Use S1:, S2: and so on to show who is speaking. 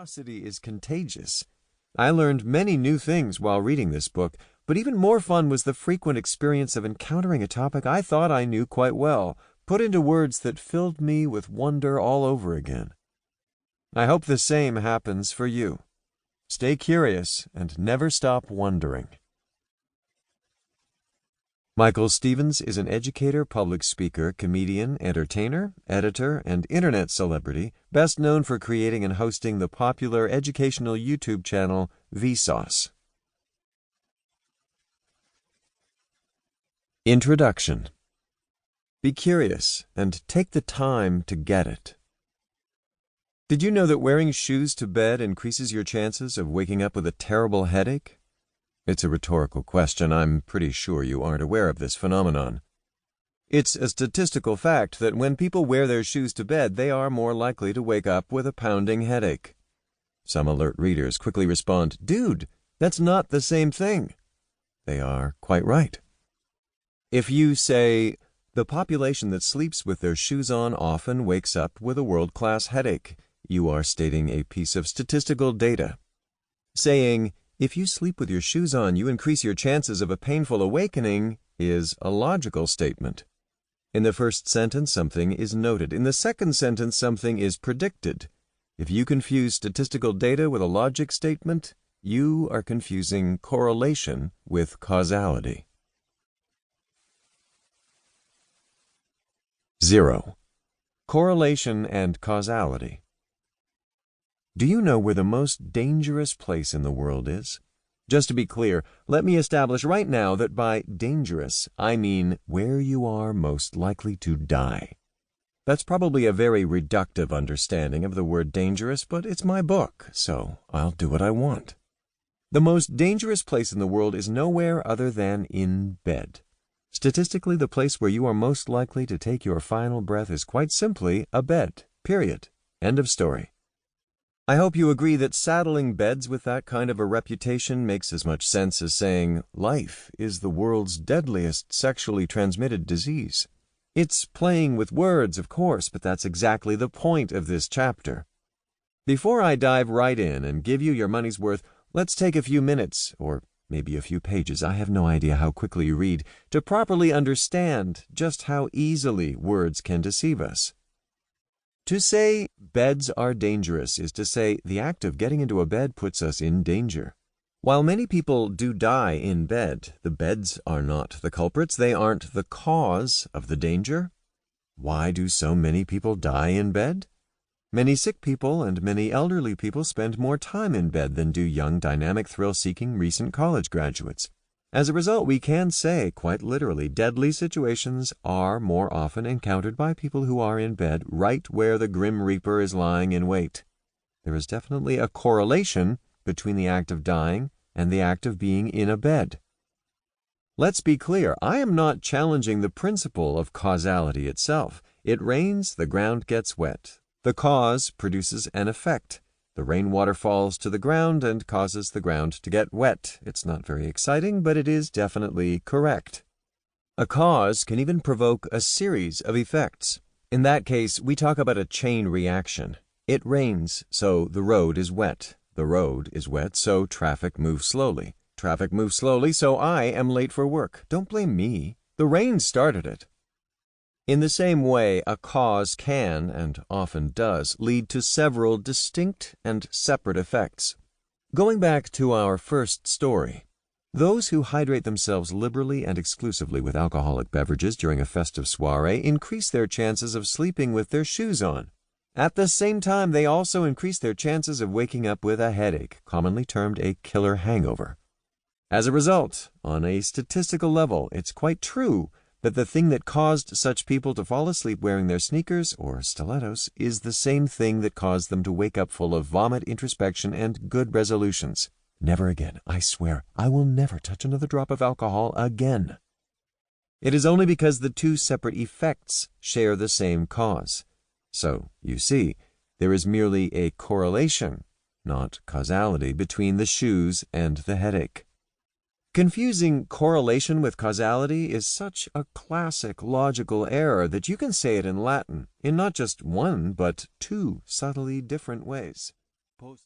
S1: Curiosity is contagious. I learned many new things while reading this book, but even more fun was the frequent experience of encountering a topic I thought I knew quite well, put into words that filled me with wonder all over again. I hope the same happens for you. Stay curious and never stop wondering. Michael Stevens is an educator, public speaker, comedian, entertainer, editor, and internet celebrity, best known for creating and hosting the popular educational YouTube channel Vsauce. Introduction. Be curious and take the time to get it. Did you know that wearing shoes to bed increases your chances of waking up with a terrible headache? It's a rhetorical question. I'm pretty sure you aren't aware of this phenomenon. It's a statistical fact that when people wear their shoes to bed, they are more likely to wake up with a pounding headache. Some alert readers quickly respond, "Dude, that's not the same thing." They are quite right. If you say, "The population that sleeps with their shoes on often wakes up with a world-class headache," you are stating a piece of statistical data. Saying, "If you sleep with your shoes on, you increase your chances of a painful awakening," is a logical statement. In the first sentence, something is noted. In the second sentence, something is predicted. If you confuse statistical data with a logic statement, you are confusing correlation with causality. 0. Correlation and causality. Do you know where the most dangerous place in the world is? Just to be clear, let me establish right now that by dangerous, I mean where you are most likely to die. That's probably a very reductive understanding of the word dangerous, but it's my book, so I'll do what I want. The most dangerous place in the world is nowhere other than in bed. Statistically, the place where you are most likely to take your final breath is quite simply a bed, period. End of story. I hope you agree that saddling beds with that kind of a reputation makes as much sense as saying life is the world's deadliest sexually transmitted disease. It's playing with words, of course, but that's exactly the point of this chapter. Before I dive right in and give you your money's worth, let's take a few minutes, or maybe a few pages, I have no idea how quickly you read, to properly understand just how easily words can deceive us. To say beds are dangerous is to say the act of getting into a bed puts us in danger. While many people do die in bed, the beds are not the culprits. They aren't the cause of the danger. Why do so many people die in bed? Many sick people and many elderly people spend more time in bed than do young, dynamic, thrill-seeking recent college graduates. As a result, we can say, quite literally, deadly situations are more often encountered by people who are in bed right where the Grim Reaper is lying in wait. There is definitely a correlation between the act of dying and the act of being in a bed. Let's be clear, I am not challenging the principle of causality itself. It rains, the ground gets wet. The cause produces an effect. The rainwater falls to the ground and causes the ground to get wet. It's not very exciting, but it is definitely correct. A cause can even provoke a series of effects. In that case, we talk about a chain reaction. It rains, so the road is wet. The road is wet, so traffic moves slowly. Traffic moves slowly, so I am late for work. Don't blame me. The rain started it. In the same way, a cause can, and often does, lead to several distinct and separate effects. Going back to our first story, those who hydrate themselves liberally and exclusively with alcoholic beverages during a festive soiree increase their chances of sleeping with their shoes on. At the same time, they also increase their chances of waking up with a headache, commonly termed a killer hangover. As a result, on a statistical level, it's quite true that the thing that caused such people to fall asleep wearing their sneakers or stilettos is the same thing that caused them to wake up full of vomit, introspection, and good resolutions. Never again, I swear, I will never touch another drop of alcohol again. It is only because the two separate effects share the same cause. So, you see, there is merely a correlation, not causality, between the shoes and the headache. Confusing correlation with causality is such a classic logical error that you can say it in Latin in not just one but two subtly different ways.